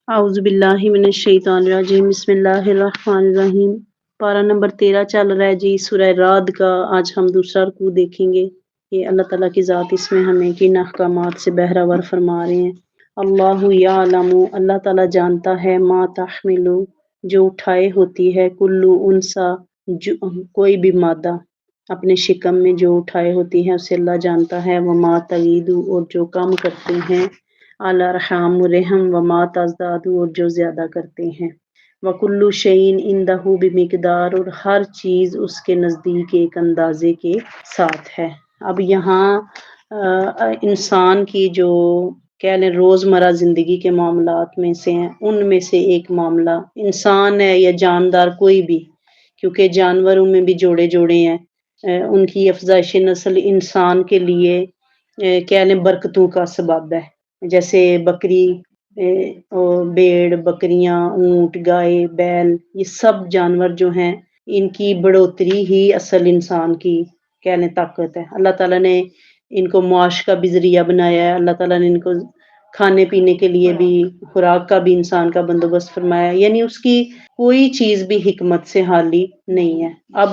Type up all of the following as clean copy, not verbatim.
اعوذ باللہ من الشیطان الرجیم، بسم اللہ الرحمن الرحیم۔ پارہ نمبر 13 چل رہا ہے جی، سورہ رعد کا۔ آج ہم دوسرا رکوع دیکھیں گے۔ یہ اللہ تعالیٰ کی ذات اس میں ہمیں کن احکامات سے بہرہ ور فرما رہے ہیں۔ اللہ یعلم، اللہ تعالیٰ جانتا ہے، ما تحمل، جو اٹھائے ہوتی ہے، کلو انسا، کوئی بھی مادہ اپنے شکم میں جو اٹھائے ہوتی ہے اسے اللہ جانتا ہے، وما تغید، اور جو کم کرتے ہیں، الارحام، رحم، وما تزداد، اور جو زیادہ کرتے ہیں، وکل شیء عندہ بمقدار، اور ہر چیز اس کے نزدیک ایک اندازے کے ساتھ ہے۔ اب یہاں انسان کی جو کہہ لیں روزمرہ زندگی کے معاملات میں سے ہیں، ان میں سے ایک معاملہ انسان ہے یا جاندار کوئی بھی، کیونکہ جانوروں میں بھی جوڑے جوڑے ہیں، ان کی افزائش نسل انسان کے لیے کہہ لیں برکتوں کا سبب ہے، جیسے بکری، بھیڑ، بکریاں، اونٹ، گائے، بیل، یہ سب جانور جو ہیں ان کی بڑھوتری ہی اصل انسان کی کہہ لیں طاقت ہے۔ اللہ تعالیٰ نے ان کو معاش کا بھی ذریعہ بنایا ہے، اللہ تعالیٰ نے ان کو کھانے پینے کے لیے بھی، خوراک کا بھی انسان کا بندوبست فرمایا ہے، یعنی اس کی کوئی چیز بھی حکمت سے خالی نہیں ہے۔ اب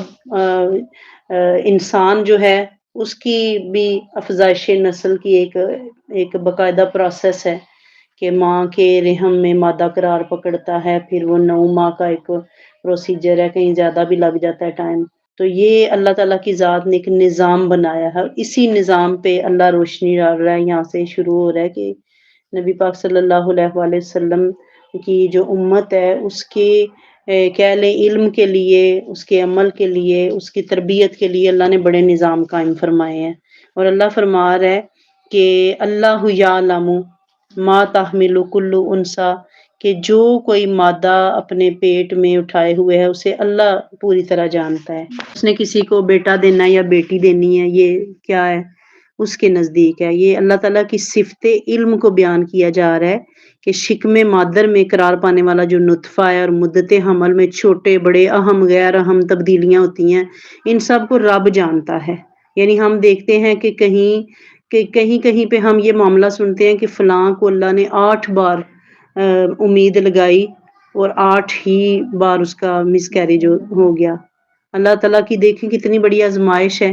انسان جو ہے اس کی بھی افزائش نسل کی ایک باقاعدہ پروسیس ہے کہ ماں کے رحم میں مادہ قرار پکڑتا ہے، پھر وہ 9 ماہ کا ایک پروسیجر ہے، کہیں زیادہ بھی لگ جاتا ہے ٹائم۔ تو یہ اللہ تعالیٰ کی ذات نے ایک نظام بنایا ہے، اسی نظام پہ اللہ روشنی ڈال رہا ہے۔ یہاں سے شروع ہو رہا ہے کہ نبی پاک صلی اللہ علیہ وآلہ وسلم کی جو امت ہے اس کے کہہ لیں علم کے لیے، اس کے عمل کے لیے، اس کی تربیت کے لیے اللہ نے بڑے نظام قائم فرمائے ہیں۔ اور اللہ فرما رہا ہے کہ اللہ یعلم ما تحمل کل انسا، کہ جو کوئی مادہ اپنے پیٹ میں اٹھائے ہوئے ہے اسے اللہ پوری طرح جانتا ہے۔ اس نے کسی کو بیٹا دینا یا بیٹی دینی ہے، یہ کیا ہے اس کے نزدیک ہے۔ یہ اللہ تعالیٰ کی صفت علم کو بیان کیا جا رہا ہے کہ شکم مادر میں قرار پانے والا جو نطفہ ہے اور مدت حمل میں چھوٹے بڑے اہم غیر اہم تبدیلیاں ہوتی ہیں، ان سب کو رب جانتا ہے۔ یعنی ہم دیکھتے ہیں کہ کہیں پہ ہم یہ معاملہ سنتے ہیں کہ فلاں کو اللہ نے 8 بار امید لگائی اور 8 ہی بار اس کا مس کیریج ہو گیا۔ اللہ تعالیٰ کی دیکھیں کتنی بڑی آزمائش ہے،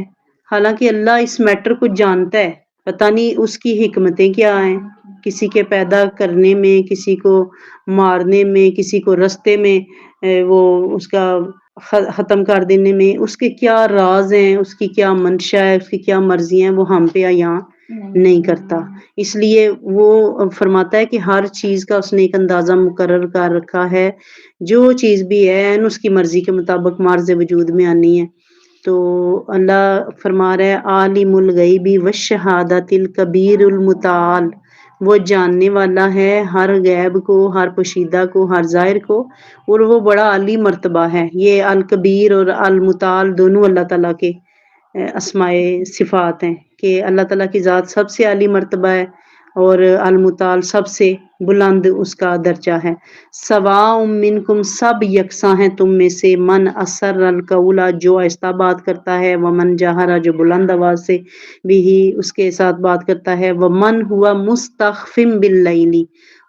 حالانکہ اللہ اس میٹر کو جانتا ہے، پتہ نہیں اس کی حکمتیں کیا ہیں، کسی کے پیدا کرنے میں، کسی کو مارنے میں، کسی کو رستے میں وہ اس کا ختم کر دینے میں، اس کے کیا راز ہیں، اس کی کیا منشا ہے، اس کی کیا مرضی ہیں، وہ ہم پہ یہاں نہیں کرتا۔ اس لیے وہ فرماتا ہے کہ ہر چیز کا اس نے ایک اندازہ مقرر کر رکھا ہے، جو چیز بھی ہے اس کی مرضی کے مطابق معرض وجود میں آنی ہے۔ تو اللہ فرما رہا ہے عالم الغیب والشہادۃ الکبیر المتعال، وہ جاننے والا ہے ہر غیب کو، ہر پوشیدہ کو، ہر ظاہر کو، اور وہ بڑا عالی مرتبہ ہے۔ یہ الکبیر اور المتعال دونوں اللہ تعالیٰ کے اسماء صفات ہیں کہ اللہ تعالیٰ کی ذات سب سے عالی مرتبہ ہے اور المتعال سب سے بلند اس کا درجہ ہے۔ سواء منکم، سب یکساں ہیں تم میں سے، من اسر القول، جو آہستہ بات کرتا ہے، ومن جہر، جو بلند آواز سے بھی اس کے ساتھ بات کرتا ہے، ومن ہوا مستخف باللیل،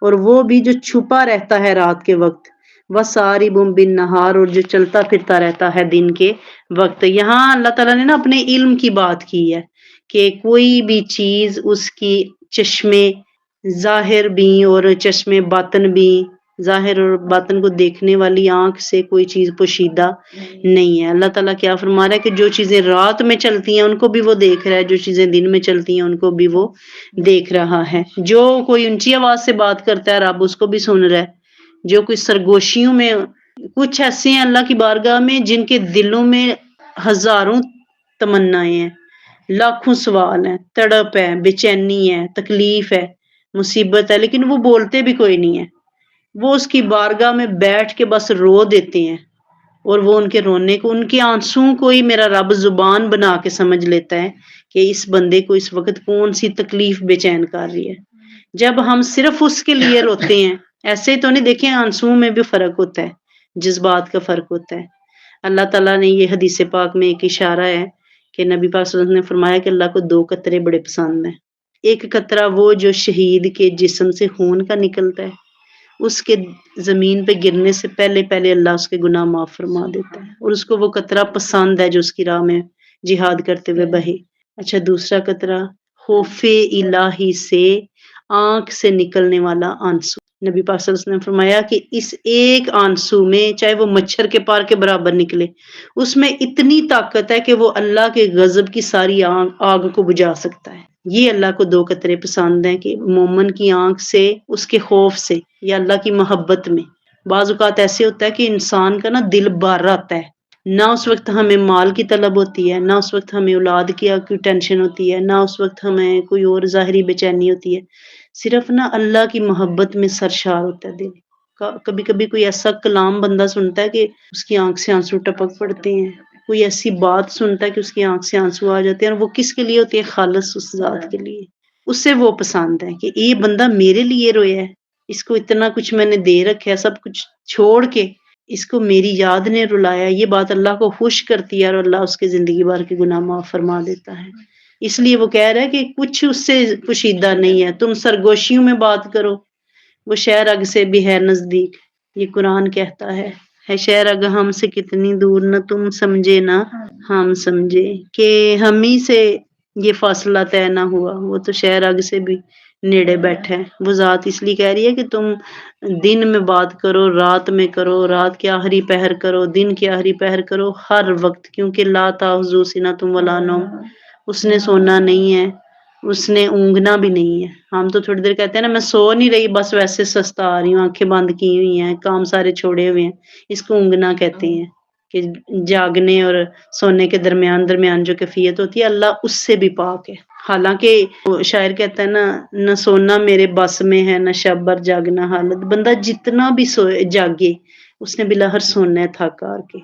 اور وہ بھی جو چھپا رہتا ہے رات کے وقت، وسارب بالنہار، اور جو چلتا پھرتا رہتا ہے دن کے وقت۔ یہاں اللہ تعالیٰ نے اپنے علم کی بات کی ہے کہ کوئی بھی چیز اس کی چشمے ظاہر بھی اور چشمے باطن بھی، ظاہر اور باطن کو دیکھنے والی آنکھ سے کوئی چیز پوشیدہ نہیں ہے۔ اللہ تعالیٰ کیا فرما رہا ہے کہ جو چیزیں رات میں چلتی ہیں ان کو بھی وہ دیکھ رہا ہے، جو چیزیں دن میں چلتی ہیں ان کو بھی وہ دیکھ رہا ہے۔ جو کوئی اونچی آواز سے بات کرتا ہے رب اس کو بھی سن رہا ہے۔ جو کوئی سرگوشیوں میں، کچھ ایسے ہیں اللہ کی بارگاہ میں جن کے دلوں میں ہزاروں تمنائیں ہیں، لاکھوں سوال ہیں، تڑپ ہے، بے چینی ہے، تکلیف ہے، مصیبت ہے، لیکن وہ بولتے بھی کوئی نہیں ہے۔ وہ اس کی بارگاہ میں بیٹھ کے بس رو دیتے ہیں، اور وہ ان کے رونے کو، ان کے آنسوؤں کو ہی میرا رب زبان بنا کے سمجھ لیتا ہے کہ اس بندے کو اس وقت کون سی تکلیف بے چین کر رہی ہے۔ جب ہم صرف اس کے لیے روتے ہیں، ایسے تو نہیں، دیکھیں آنسوؤں میں بھی فرق ہوتا ہے، جذبات کا فرق ہوتا ہے۔ اللہ تعالیٰ نے یہ حدیث پاک میں ایک اشارہ ہے کہ نبی پاک صلی اللہ علیہ وسلم نے فرمایا کہ اللہ کو 2 قطرے بڑے پسند ہیں۔ ایک قطرہ وہ جو شہید کے جسم سے خون کا نکلتا ہے، اس کے زمین پہ گرنے سے پہلے پہلے اللہ اس کے گناہ معاف فرما دیتا ہے، اور اس کو وہ قطرہ پسند ہے جو اس کی راہ میں جہاد کرتے ہوئے بہے۔ اچھا دوسرا قطرہ، خوف الہی سے آنکھ سے نکلنے والا آنسو۔ نبی پاک صلی اللہ علیہ وسلم نے فرمایا کہ اس ایک آنسو میں چاہے وہ مچھر کے پار کے برابر نکلے، اس میں اتنی طاقت ہے کہ وہ اللہ کے غضب کی ساری آگ کو بجھا سکتا ہے۔ یہ اللہ کو دو قطرے پسند ہیں کہ مومن کی آنکھ سے، اس کے خوف سے یا اللہ کی محبت میں۔ بعض اوقات ایسے ہوتا ہے کہ انسان کا نا دل بار آتا ہے، نہ اس وقت ہمیں مال کی طلب ہوتی ہے، نہ اس وقت ہمیں اولاد کی کوئی ٹینشن ہوتی ہے، نہ اس وقت ہمیں کوئی اور ظاہری بے چینی ہوتی ہے، صرف نا اللہ کی محبت میں سرشار ہوتا ہے دل۔ کبھی کبھی کوئی ایسا کلام بندہ سنتا ہے کہ اس کی آنکھ سے آنسو ٹپک پڑتے ہیں، کوئی ایسی بات سنتا ہے کہ اس کی آنکھ سے آنسو آ جاتے ہیں، اور وہ کس کے لیے ہوتی ہے؟ خالص اس ذات کے لیے۔ اس سے وہ پسند ہے کہ یہ بندہ میرے لیے رویا ہے، اس کو اتنا کچھ میں نے دے رکھا ہے، سب کچھ چھوڑ کے اس کو میری یاد نے رلایا۔ یہ بات اللہ کو خوش کرتی ہے، اور اللہ اس کے زندگی بھر کے گناہ معاف فرما دیتا ہے۔ اس لیے وہ کہہ رہا ہے کہ کچھ اس سے پوشیدہ نہیں ہے، تم سرگوشیوں میں بات کرو، وہ شہر اگ سے بھی ہے نزدیک۔ یہ قرآن کہتا ہے شہر اگ ہم سے کتنی دور، نہ تم سمجھے نہ ہم سمجھے، کہ ہم ہی سے یہ فاصلہ طے نہ ہوا، وہ تو شہر اگ سے بھی نیڑے بیٹھا ہے۔ وہ ذات اس لیے کہہ رہی ہے کہ تم دن میں بات کرو، رات میں کرو، رات کے آخری پہر کرو، دن کے آخری پہر کرو، ہر وقت، کیونکہ لا تاخذو سنۃ ولا نوم، اس نے سونا نہیں ہے، اس نے اونگنا بھی نہیں ہے۔ ہم تو تھوڑی دیر کہتے ہیں نا میں سو نہیں رہی، بس ویسے سستا آ رہی ہوں، آنکھیں بند کی ہوئی ہیں، کام سارے چھوڑے ہوئے ہیں، اس کو اونگنا کہتے ہیں کہ جاگنے اور سونے کے درمیان جو کیفیت ہوتی ہے، اللہ اس سے بھی پاک ہے۔ حالانکہ شاعر کہتا ہے نا، نہ سونا میرے بس میں ہے، نہ شب بھر جاگنا حالت، بندہ جتنا بھی سوئے جاگے اس نے بلاہر سونا ہے تھک ہار کے،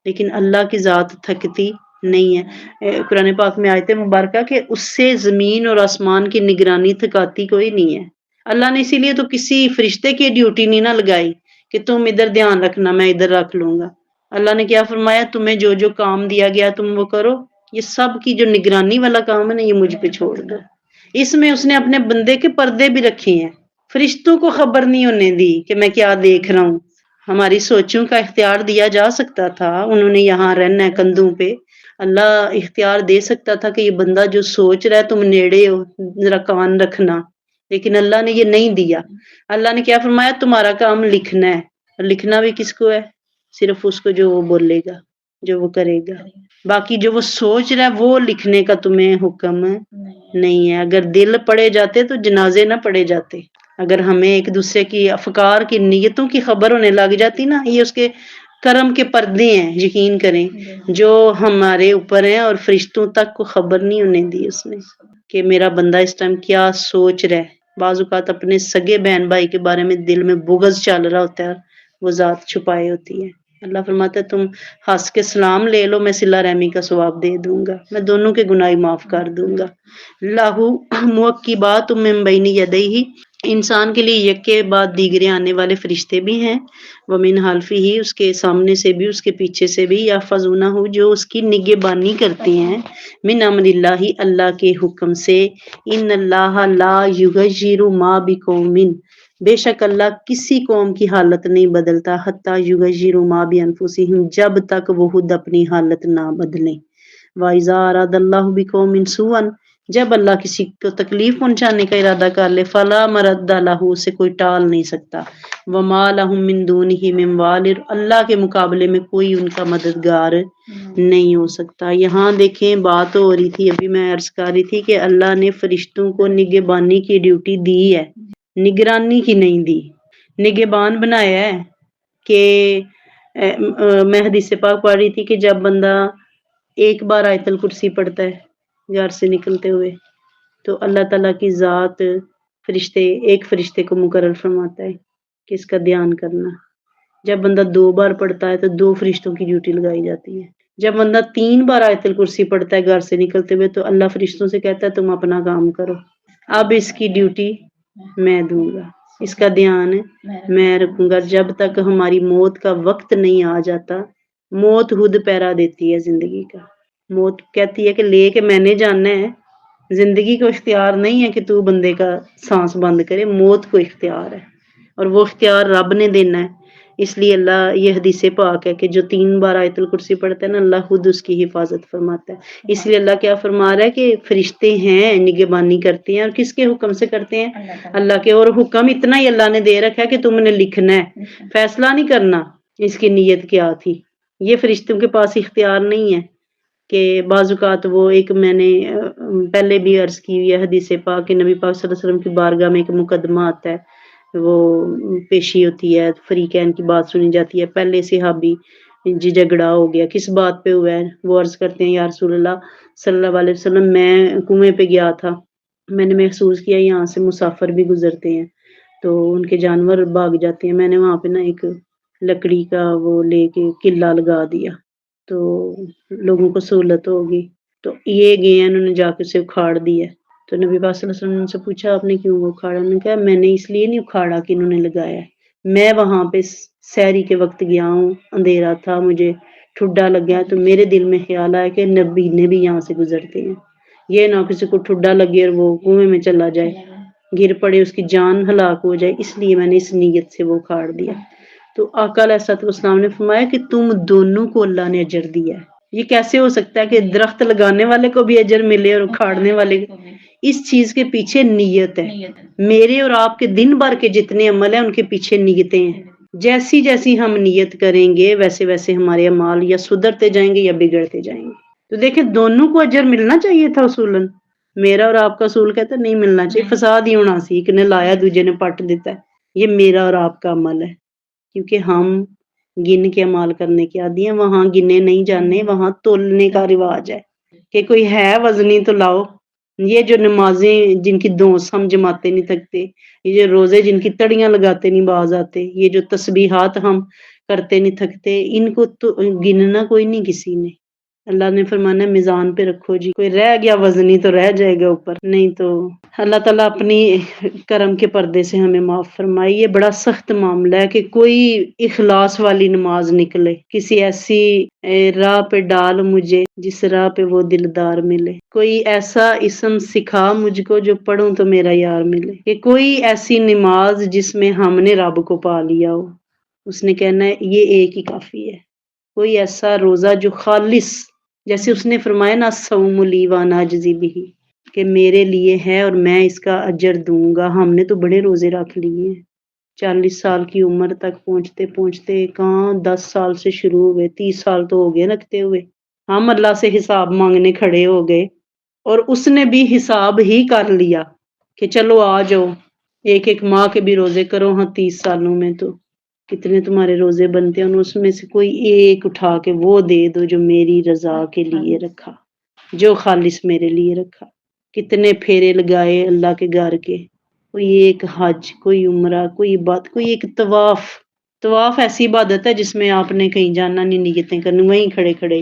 لیکن اللہ کی ذات تھکتی نہیں ہے۔ قرآن پاک میں آیت مبارکہ کہ اس سے زمین اور آسمان کی نگرانی تھکاتی کوئی نہیں ہے۔ اللہ نے اسی لیے تو کسی فرشتے کی ڈیوٹی نہیں نہ لگائی کہ تم ادھر دھیان رکھنا، میں ادھر رکھ لوں گا۔ اللہ نے کیا فرمایا؟ تمہیں جو جو کام دیا گیا تم وہ کرو، یہ سب کی جو نگرانی والا کام ہے نا، یہ مجھ پہ چھوڑ دو۔ اس میں اس نے اپنے بندے کے پردے بھی رکھے ہیں، فرشتوں کو خبر نہیں ہونے دی کہ میں کیا دیکھ رہا ہوں۔ ہماری سوچوں کا اختیار دیا جا سکتا تھا، انہوں نے یہاں رہنا ہے کندھوں پہ، اللہ اختیار دے سکتا تھا کہ یہ بندہ جو سوچ رہا ہے تم نیڑے ہو، ذرا کان رکھنا، لیکن اللہ نے یہ نہیں دیا۔ اللہ نے کیا فرمایا؟ تمہارا کام لکھنا ہے، اور لکھنا بھی کس کو ہے؟ صرف اس کو جو وہ بولے گا، جو وہ کرے گا۔ باقی جو وہ سوچ رہا ہے وہ لکھنے کا تمہیں حکم نہیں ہے۔ اگر دل پڑے جاتے تو جنازے نہ پڑے جاتے۔ اگر ہمیں ایک دوسرے کی افکار کی نیتوں کی خبر ہونے لگ جاتی نا، یہ اس کے کرم کے پردے ہیں، یقین کریں، جو ہمارے اوپر ہیں، اور فرشتوں تک کو خبر نہیں ہونے دی اس نے کہ میرا بندہ اس ٹائم کیا سوچ رہا ہے۔ بعض اوقات اپنے سگے بہن بھائی کے بارے میں دل میں بغض چل رہا ہوتا ہے، وہ ذات چھپائے ہوتی ہے۔ اللہ فرماتا ہے تم ہنس کے سلام لے لو، میں صلہ رحمی کا ثواب دے دوں گا، میں دونوں کے گناہ معاف کر دوں گا۔ لہو موکبات من بین یدیہ، انسان کے لیے یک کے بعد دیگرے آنے والے فرشتے بھی ہیں، ومن خلفہ، اس کے سامنے سے بھی، اس کے پیچھے سے بھی، یحفظونہ، جو اس کی نگہبانی کرتے ہیں، من امر اللہ، اللہ کے حکم سے، ان اللہ لا یغیر ما بقوم، بے شک اللہ کسی قوم کی حالت نہیں بدلتا، حتی یغیروا ما بانفسہم، جب تک وہ خود اپنی حالت نہ بدلیں۔ وَإِذَا أَرَادَ اللَّهُ بِقَوْمٍ سُوءًا، جب اللہ کسی کو تکلیف پہنچانے کا ارادہ کر لے، فَلَا مَرَدَّ لَهُ، اسے کوئی ٹال نہیں سکتا، وَمَا لَهُم مِّن دُونِهِ مِّن وَالٍ، اللہ کے مقابلے میں کوئی ان کا مددگار نہیں ہو سکتا۔ یہاں دیکھیں بات ہو رہی تھی، ابھی میں عرض کر رہی تھی کہ اللہ نے فرشتوں کو نگہبانی کی ڈیوٹی دی ہے، نگرانی کی نہیں دی۔ نگہبان بنایا ہے کہ میں حدیث پاک پڑھ رہی تھی کہ جب بندہ ایک بار آیت الکرسی پڑھتا ہے گھر سے نکلتے ہوئے، تو اللہ تعالیٰ کی ذات ایک فرشتے کو مقرر فرماتا ہے کہ اس کا دھیان کرنا۔ جب بندہ 2 بار پڑھتا ہے تو 2 فرشتوں کی ڈیوٹی لگائی جاتی ہے۔ جب بندہ 3 بار آیت الکرسی پڑھتا ہے گھر سے نکلتے ہوئے، تو اللہ فرشتوں سے کہتا ہے تم اپنا کام کرو، اب اس کی ڈیوٹی میں دوں گا، اس کا دھیان میں رکھوں گا، جب تک ہماری موت کا وقت نہیں آ جاتا۔ موت خود پیرا دیتی ہے زندگی کا، موت کہتی ہے کہ لے کے میں نے جانا ہے، زندگی کو اختیار نہیں ہے کہ تو بندے کا سانس بند کرے، موت کو اختیار ہے۔ اور وہ اختیار رب نے دینا ہے. اس لیے اللہ یہ حدیث پاک ہے کہ جو 3 بار آیت الکرسی پڑھتا ہے نا اللہ خود اس کی حفاظت فرماتا ہے. اس لیے اللہ کیا فرما رہا ہے کہ فرشتے ہیں نگہبانی کرتے ہیں اور کس کے حکم سے کرتے ہیں؟ اللہ کے. اور حکم اتنا ہی اللہ نے دے رکھا ہے کہ تم نے لکھنا ہے، فیصلہ نہیں کرنا اس کی نیت کیا تھی. یہ فرشتوں کے پاس اختیار نہیں ہے کہ بعض اوقات وہ ایک میں نے پہلے بھی عرض کی ہوئی ہے حدیث پاک کہ نبی پاک صلی اللہ علیہ وسلم کی بارگاہ میں ایک مقدمہ آتا ہے، وہ پیشی ہوتی ہے، فریقین کی بات سنی جاتی ہے. پہلے صحابی جی جھگڑا ہو گیا، کس بات پہ ہوا ہے؟ وہ عرض کرتے ہیں یا رسول اللہ صلی اللہ علیہ وسلم میں کنویں پہ گیا تھا، میں نے محسوس کیا یہاں سے مسافر بھی گزرتے ہیں تو ان کے جانور بھاگ جاتے ہیں. میں نے وہاں پہ نا ایک لکڑی کا وہ لے کے قلعہ لگا دیا تو لوگوں کو سہولت ہوگی. تو یہ گئے ہیں، انہوں نے جا کے اسے اکھاڑ دیا. تو نبی پاک صلی اللہ علیہ وسلم سے پوچھا آپ نے کیوں وہ اکھاڑا؟ انہوں نے کہا میں نے اس لیے نہیں اکھاڑا کہ انہوں نے لگایا ہے، میں وہاں پہ سحری کے وقت گیا ہوں، اندھیرا تھا، مجھے ٹھڈا لگ گیا تو میرے دل میں خیال آیا کہ نبی نے بھی یہاں سے گزرتے ہیں، یہ نہ کسی کو ٹھڈا لگے اور وہ کنویں میں چلا جائے، گر پڑے، اس کی جان ہلاک ہو جائے، اس لیے میں نے اس نیت سے وہ اکھاڑ دیا. تو آقا علیہ الصلوۃ والسلام نے فرمایا کہ تم دونوں کو اللہ نے اجر دیا ہے. یہ کیسے ہو سکتا ہے کہ درخت لگانے والے کو بھی اجر ملے اور اکھاڑنے والے کو؟ اس چیز کے پیچھے نیت ہے. میرے اور آپ کے دن بھر کے جتنے عمل ہیں ان کے پیچھے نیتیں ہیں. جیسی جیسی ہم نیت کریں گے ویسے ویسے ہمارے اعمال یا سدھرتے جائیں گے یا بگڑتے جائیں گے. تو دیکھیں دونوں کو اجر ملنا چاہیے تھا اصولاً. میرا اور آپ کا اصول کہتا ہے نہیں ملنا چاہیے، فساد ہی ہونا سی، ایک نے لایا دوسرے نے پٹ دیتا ہے. یہ میرا اور آپ کا عمل ہے کیونکہ ہم گن کے عمال کرنے کے عادی ہیں. وہاں گنے نہیں جانے، وہاں تولنے کا رواج ہے کہ کوئی ہے وزنی تو لاؤ. یہ جو نمازیں جن کی دونس ہم جماتے نہیں تھکتے، یہ جو روزے جن کی تڑیاں لگاتے نہیں باز آتے، یہ جو تسبیحات ہم کرتے نہیں تھکتے، ان کو تو گننا کوئی نہیں کسی نے. اللہ نے فرمانا میزان پہ رکھو جی، کوئی رہ گیا وزنی تو رہ جائے گا اوپر، نہیں تو اللہ تعالیٰ اپنی کرم کے پردے سے ہمیں معاف فرمائے. یہ بڑا سخت معاملہ ہے کہ کوئی اخلاص والی نماز نکلے، کسی ایسی راہ پہ ڈال مجھے جس راہ پہ وہ دلدار ملے، کوئی ایسا اسم سکھا مجھ کو جو پڑھوں تو میرا یار ملے. کہ کوئی ایسی نماز جس میں ہم نے رب کو پا لیا ہو، اس نے کہنا ہے یہ ایک ہی کافی ہے. کوئی ایسا روزہ جو خالص، جیسے اس نے فرمایا نا الصوم لی وانا اجزی بہ، کہ میرے لیے ہے اور میں اس کا اجر دوں گا. ہم نے تو بڑے روزے رکھ لیے ہیں، 40 سال کی عمر تک پہنچتے پہنچتے کہاں 10 سال سے شروع ہوئے، 30 سال تو ہو گئے رکھتے ہوئے. ہم اللہ سے حساب مانگنے کھڑے ہو گئے اور اس نے بھی حساب ہی کر لیا کہ چلو آ جاؤ ایک ایک ماہ کے بھی روزے کرو. ہاں 30 سالوں میں تو کتنے تمہارے روزے بنتے ہیں، اس میں سے کوئی ایک اٹھا کے وہ دے دو جو میری رضا کے لیے رکھا، جو خالص میرے لیے رکھا. کتنے پھیرے لگائے اللہ کے گھر کے، کوئی ایک حج، کوئی عمرہ، کوئی عبادت، کوئی ایک طواف. طواف ایسی عبادت ہے جس میں آپ نے کہیں جانا نہیں، نیتیں کرنی، وہیں کھڑے کھڑے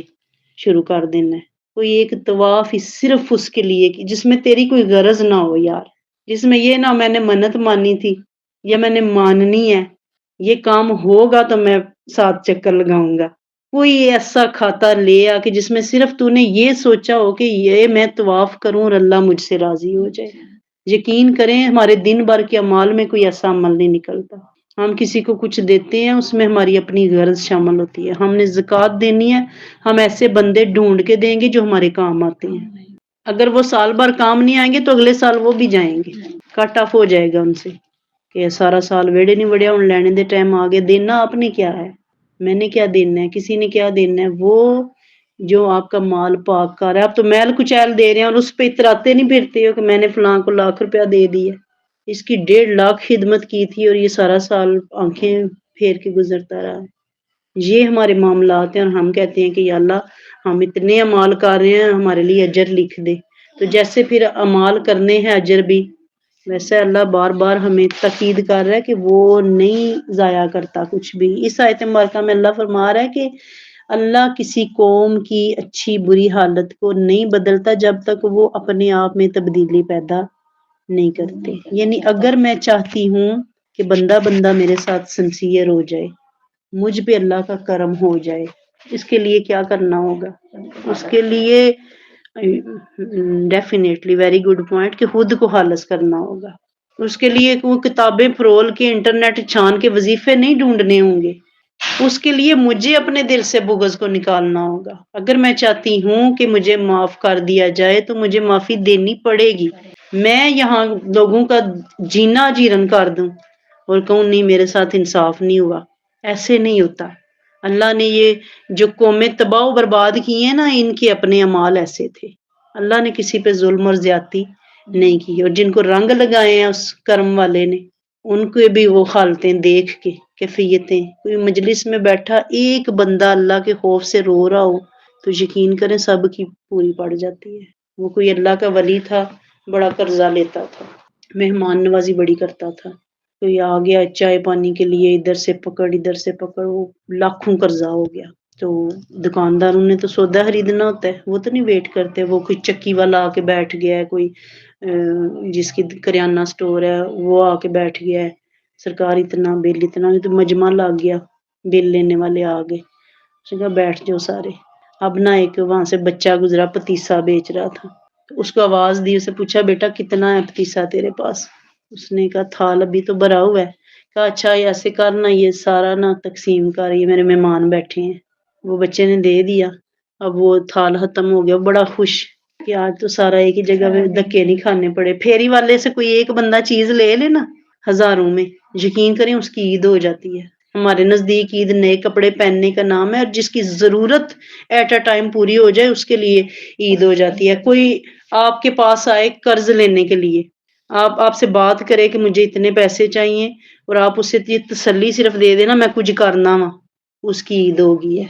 شروع کر دینا ہے. کوئی ایک طواف ہی صرف اس کے لیے کہ جس میں تیری کوئی غرض نہ ہو یار، جس میں یہ نہ میں نے منت مانی تھی یا میں نے ماننی ہے، یہ کام ہوگا تو میں 7 چکر لگاؤں گا. کوئی ایسا کھاتا لے آ کہ جس میں صرف تو نے یہ سوچا ہو کہ یہ میں طواف کروں اور اللہ مجھ سے راضی ہو جائے. یقین کریں ہمارے دن بھر کے اعمال میں کوئی ایسا عمل نہیں نکلتا. ہم کسی کو کچھ دیتے ہیں اس میں ہماری اپنی غرض شامل ہوتی ہے. ہم نے زکوٰۃ دینی ہے، ہم ایسے بندے ڈھونڈ کے دیں گے جو ہمارے کام آتے ہیں. اگر وہ سال بھر کام نہیں آئیں گے تو اگلے سال وہ بھی جائیں گے، کٹ آف ہو جائے گا ان سے کہ سارا سال ویڑے نہیں وڑیا، ہوں لینے دے ٹائم آگے. دینا آپ نے کیا ہے، میں نے کیا دینا ہے، کسی نے کیا دینا ہے. وہ جو آپ کا مال پاک کر رہا ہے، آپ تو میل کچیل دے رہے ہیں اور اس پہ اتراتے نہیں پھرتے ہو کہ میں نے فلاں کو ₹1,00,000 دے دیا، اس کی 1.5 لاکھ خدمت کی تھی اور یہ سارا سال آنکھیں پھیر کے گزرتا رہا ہے. یہ ہمارے معاملات ہیں اور ہم کہتے ہیں کہ یا اللہ ہم اتنے اعمال کر رہے ہیں ہمارے لیے اجر لکھ دے. تو جیسے پھر اعمال کرنے ہیں اجر بھی، ویسے اللہ بار بار ہمیں تاکید کر رہا ہے کہ وہ نہیں ضائع کرتا کچھ بھی. اس آیت مبارکہ میں اللہ فرما رہا ہے کہ اللہ کسی قوم کی اچھی بری حالت کو نہیں بدلتا جب تک وہ اپنے آپ میں تبدیلی پیدا نہیں کرتے. یعنی اگر میں چاہتی ہوں کہ بندہ بندہ میرے ساتھ سنسیئر ہو جائے، مجھ پہ اللہ کا کرم ہو جائے، اس کے لیے کیا کرنا ہوگا؟ اس کے لیے ڈیفینیٹلی ویری گڈ پوائنٹ کہ خود کو خالص کرنا ہوگا. اس کے لیے وہ کتابیں فرول کے انٹرنیٹ چھان کے وظیفے نہیں ڈھونڈنے ہوں گے، اس کے لیے مجھے اپنے دل سے بغض کو نکالنا ہوگا۔ اگر میں چاہتی ہوں کہ مجھے معاف کر دیا جائے تو مجھے معافی دینی پڑے گی۔ میں یہاں لوگوں کا جینا جیرن کر دوں اور کہوں نہیں میرے ساتھ انصاف نہیں ہوا، ایسے نہیں ہوتا۔ اللہ نے یہ جو قومیں تباہ و برباد کی ہیں نا، ان کے اپنے اعمال ایسے تھے۔ اللہ نے کسی پہ ظلم اور زیادتی نہیں کی، اور جن کو رنگ لگائے ہیں اس کرم والے نے، ان کو بھی وہ حالتیں دیکھ کے کیفیتیں، کوئی مجلس میں بیٹھا ایک بندہ اللہ کے خوف سے رو رہا ہو تو یقین کریں سب کی پوری پڑ جاتی ہے۔ وہ کوئی اللہ کا ولی تھا، بڑا قرضہ لیتا تھا، مہمان نوازی بڑی کرتا تھا، کوئی آ گیا چائے پانی کے لیے ادھر سے پکڑ وہ لاکھوں قرضہ ہو گیا۔ تو دکانداروں نے تو سودا خریدنا ہوتا ہے، وہ تو نہیں ویٹ کرتے، وہ کوئی چکی والا آ کے بیٹھ گیا ہے، کوئی جس کی کریانہ سٹور ہے وہ آ کے بیٹھ گیا ہے، سرکار اتنا بل اتنا، تو مجمع لگ گیا، بل لینے والے آ گئے، اس نے کہا بیٹھ جاؤ سارے۔ اب نہ ایک وہاں سے بچہ گزرا پتیسا بیچ رہا تھا، تو اس کو آواز دی، اسے پوچھا بیٹا کتنا ہے پتیسا تیرے پاس؟ اس نے کہا تھال ابھی تو بھرا ہوا ہے۔ کہا اچھا ایسے کرنا، یہ سارا نہ تقسیم کر، یہ میرے مہمان بیٹھے ہیں۔ وہ بچے نے دے دیا، اب وہ تھال ختم ہو گیا، بڑا خوش کہ آج تو سارا ایک ہی جگہ میں دھکے نہیں کھانے پڑے۔ پھیری والے سے کوئی ایک بندہ چیز لے لے نا ہزاروں میں، یقین کریں اس کی عید ہو جاتی ہے۔ ہمارے نزدیک عید نئے کپڑے پہننے کا نام ہے، اور جس کی ضرورت ایٹ اے ٹائم پوری ہو جائے اس کے لیے عید ہو جاتی ہے۔ کوئی آپ کے پاس آئے قرض لینے کے لیے، آپ سے بات کرے کہ مجھے اتنے پیسے چاہیے، اور آپ اسے یہ تسلی صرف دے دینا میں کچھ کرنا وا، اس کی عید ہوگی ہے۔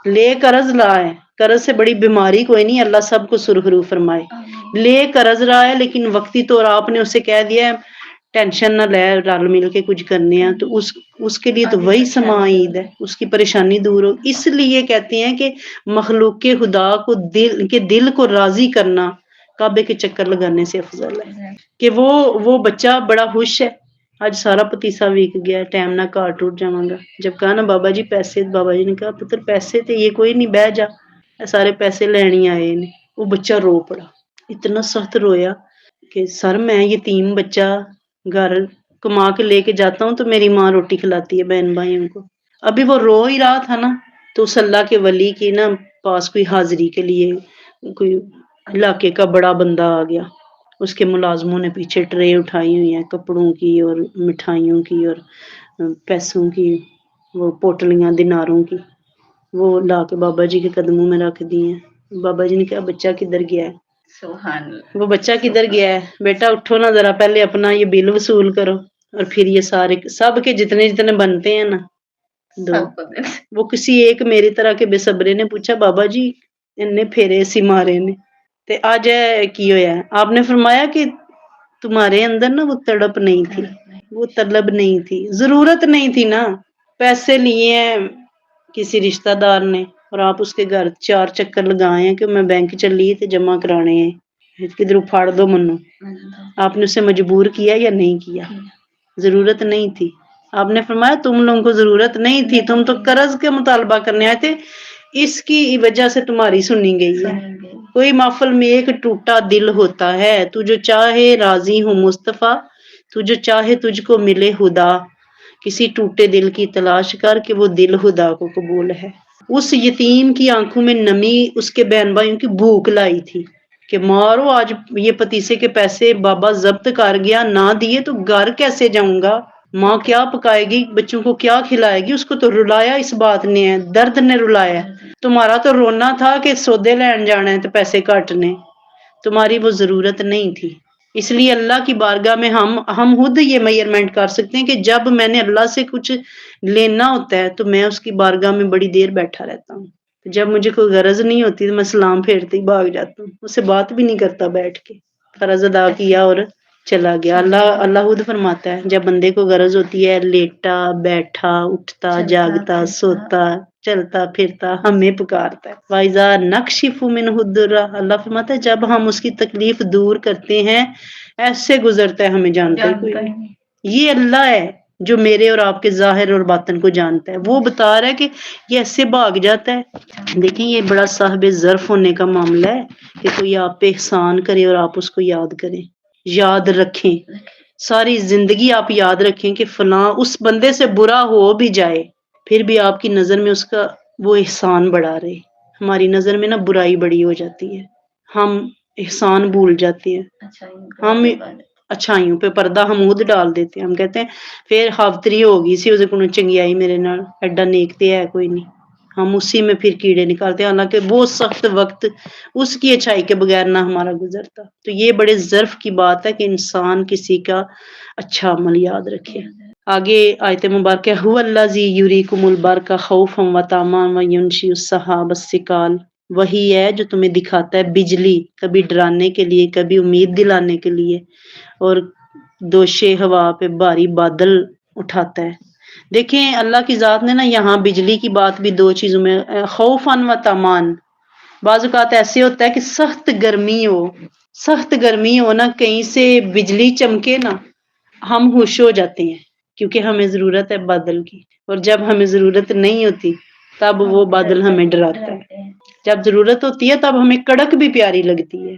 لے قرض لا ہے، قرض سے بڑی بیماری کوئی نہیں، اللہ سب کو سرخرو فرمائے۔ لے قرض رہا ہے لیکن وقتی طور آپ نے اسے کہہ دیا ہے ٹینشن نہ لے، رل مل کے کچھ کرنے ہیں، تو اس کے لیے تو وہی سما عید ہے، اس کی پریشانی دور ہو۔ اس لیے کہتے ہیں کہ مخلوق کے خدا کو دل کو راضی کرنا کعبے کے چکر لگانے سے افضل ہے۔ کہ وہ بچہ بڑا خوش ہے، آج سارا پتیسا وک گیا، ٹائم نہ کار ٹوٹ جاواں گا۔ جب کہا نا بابا جی پیسے، بابا جی نے کہا پتر پیسے تے یہ کوئی نہیں، بہ جا، سارے پیسے لینی آئے نے۔ وہ بچہ رو پڑا، اتنا سخت رویا کہ سر میں یتیم بچہ گھر کما کے لے کے جاتا ہوں تو میری ماں روٹی کھلاتی ہے بہن بھائیوں کو۔ ابھی وہ رو ہی رہا تھا نا، تو اس اللہ کے ولی کی نا پاس کوئی حاضری کے لیے کوئی علاقے کا بڑا بندہ آ گیا، اس کے ملازموں نے پیچھے ٹرے اٹھائی ہوئی ہیں کپڑوں کی اور مٹھائیوں کی اور پیسوں کی، وہ پوٹلیاں دیناروں کی، وہ لا کے بابا جی کے قدموں میں رکھ دی ہیں۔ بابا جی نے کہا بچہ کدھر گیا ہے؟ سبحان اللہ، وہ بچہ کدھر گیا ہے؟ بیٹا اٹھو نا ذرا، پہلے اپنا یہ بل وصول کرو، اور پھر یہ سارے سب کے جتنے جتنے بنتے ہیں نا دو۔ وہ کسی ایک میری طرح کے بے صبرے نے پوچھا بابا جی اننے پھیرے سی مارے نے تے آج کی ہویا ہے؟ آپ نے فرمایا کہ تمہارے اندر نا وہ تڑپ نہیں تھی، وہ طلب نہیں تھی، ضرورت نہیں تھی نا۔ پیسے لیے ہیں کسی رشتہ دار نے اور آپ اس کے گھر 4 چکر لگائے ہیں کہ میں بینک چلی تے جمع کرانے ہیں، کدھر پھاڑ دو منو۔ آپ نے اسے مجبور کیا یا نہیں کیا؟ ضرورت نہیں تھی۔ آپ نے فرمایا تم لوگوں کو ضرورت نہیں تھی، تم تو قرض کے مطالبہ کرنے آئے تھے، اس کی وجہ سے تمہاری سنی گئی ہے۔ کوئی محفل میں ایک ٹوٹا دل ہوتا ہے، تو جو چاہے راضی ہوں مصطفیٰ، تو جو چاہے تجھ کو ملے خدا، کسی ٹوٹے دل کی تلاش کر کہ وہ دل خدا کو قبول ہے۔ اس یتیم کی آنکھوں میں نمی اس کے بہن بھائیوں کی بھوک لائی تھی کہ مارو آج یہ پتیسے کے پیسے بابا ضبط کر گیا، نہ دیے تو گھر کیسے جاؤں گا، ماں کیا پکائے گی، بچوں کو کیا کھلائے گی۔ اس کو تو رلایا اس بات نے ہے، درد نے رلایا۔ تمہارا تو رونا تھا کہ سودے لین جانا ہے تو پیسے کاٹنے، تمہاری وہ ضرورت نہیں تھی۔ اس لیے اللہ کی بارگاہ میں ہم خود یہ میئرمنٹ کر سکتے ہیں کہ جب میں نے اللہ سے کچھ لینا ہوتا ہے تو میں اس کی بارگاہ میں بڑی دیر بیٹھا رہتا ہوں۔ جب مجھے کوئی غرض نہیں ہوتی تو میں سلام پھیرتے ہی بھاگ جاتا ہوں، اس سے بات بھی نہیں کرتا بیٹھ کے، فرض ادا کیا اور چلا گیا۔ اللہ خود فرماتا ہے جب بندے کو غرض ہوتی ہے لیٹا بیٹھا اٹھتا جاگتا سوتا چلتا پھرتا ہمیں پکارتا ہے۔ وَإِذَا نَكْشِفُ مِنْهُ الضُّرَّ، اللہ فرماتا ہے جب ہم اس کی تکلیف دور کرتے ہیں ایسے گزرتا ہے ہمیں جانتا ہی کوئی نہیں۔ یہ اللہ ہے جو میرے اور آپ کے ظاہر اور باطن کو جانتا ہے، وہ بتا رہا ہے کہ یہ ایسے بھاگ جاتا ہے۔ دیکھیں یہ بڑا صاحب ظرف ہونے کا معاملہ ہے کہ کوئی آپ پہ احسان کرے اور آپ اس کو یاد کریں، یاد رکھیں ساری زندگی آپ یاد رکھیں کہ فلاں اس بندے سے برا ہو بھی جائے پھر بھی آپ کی نظر میں اس کا وہ احسان بڑھا رہے. ہماری نظر میں نا برائی بڑی ہو جاتی ہے، ہم احسان بھول جاتے ہیں، ہم اچھائیوں پہ پردہ حمود ڈال دیتے ہیں. ہم کہتے ہیں پھر ہافتری ہوگی سی اسے کو چنگیائی میرے نال ایڈا نیک تے ہے کوئی نہیں. ہم اسی میں پھر کیڑے نکالتے ہیں، حالانکہ وہ سخت وقت اس کی اچھائی کے بغیر نہ ہمارا گزرتا. تو یہ بڑے ظرف کی بات ہے کہ انسان کسی کا اچھا عمل یاد رکھے. آگے آیت مبارکہ هو الذی یریکم البرق خوفا وطمعا وینشئ السحاب الثقال، وہی ہے جو تمہیں دکھاتا ہے بجلی کبھی ڈرانے کے لیے کبھی امید دلانے کے لیے، اور دوشے ہوا پہ بھاری بادل اٹھاتا ہے. دیکھیں اللہ کی ذات نے نا یہاں بجلی کی بات بھی دو چیزوں میں خوفاً و طمعاً. بعض اوقات ایسے ہوتا ہے کہ سخت گرمی ہو نا کہیں سے بجلی چمکے نا ہم خوش ہو جاتے ہیں کیونکہ ہمیں ضرورت ہے بادل کی، اور جب ہمیں ضرورت نہیں ہوتی تب وہ بادل ہمیں ڈراتا ہے. جب ضرورت ہوتی ہے تب ہمیں کڑک بھی پیاری لگتی ہے.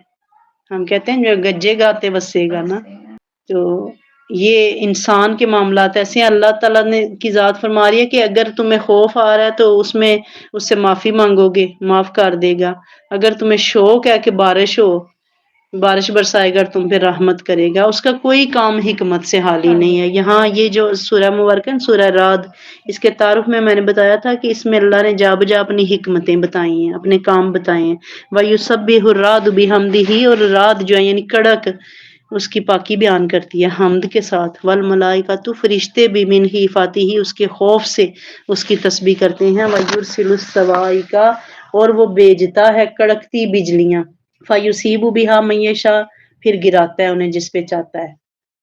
ہم کہتے ہیں جو گجے گاتے وسے گا نا. تو یہ انسان کے معاملات ایسے ہیں. اللہ تعالیٰ نے کی ذات فرما رہی ہے کہ اگر تمہیں خوف آ رہا ہے تو اس سے معافی مانگو گے معاف کر دے گا. اگر تمہیں شوق ہے کہ بارش برسائے گا تم پہ رحمت کرے گا. اس کا کوئی کام حکمت سے حالی نہیں ہے. یہاں یہ جو سورہ مبارکہ ہے سورہ رعد، اس کے تعارف میں نے بتایا تھا کہ اس میں اللہ نے جا بجا اپنی حکمتیں بتائی ہیں، اپنے کام بتائے ہیں. وَيُسَبِّحُ الرَّعْدُ بِحَمْدِهِ، اور رات جو ہے یعنی کڑک اس کی پاکی بیان کرتی ہے حمد کے ساتھ. والملائکۃ، فرشتے بھی من خیفاتہ، اس کے خوف سے اس کی تسبیح کرتے ہیں. وَيُرْسِلُ الصَّوَاعِقَ، اور وہ بھیجتا ہے کڑکتی بجلیاں. فَيُصِيبُ بِهَا مَن يَشَاءُ، پھر گراتا ہے انہیں جس پہ چاہتا ہے.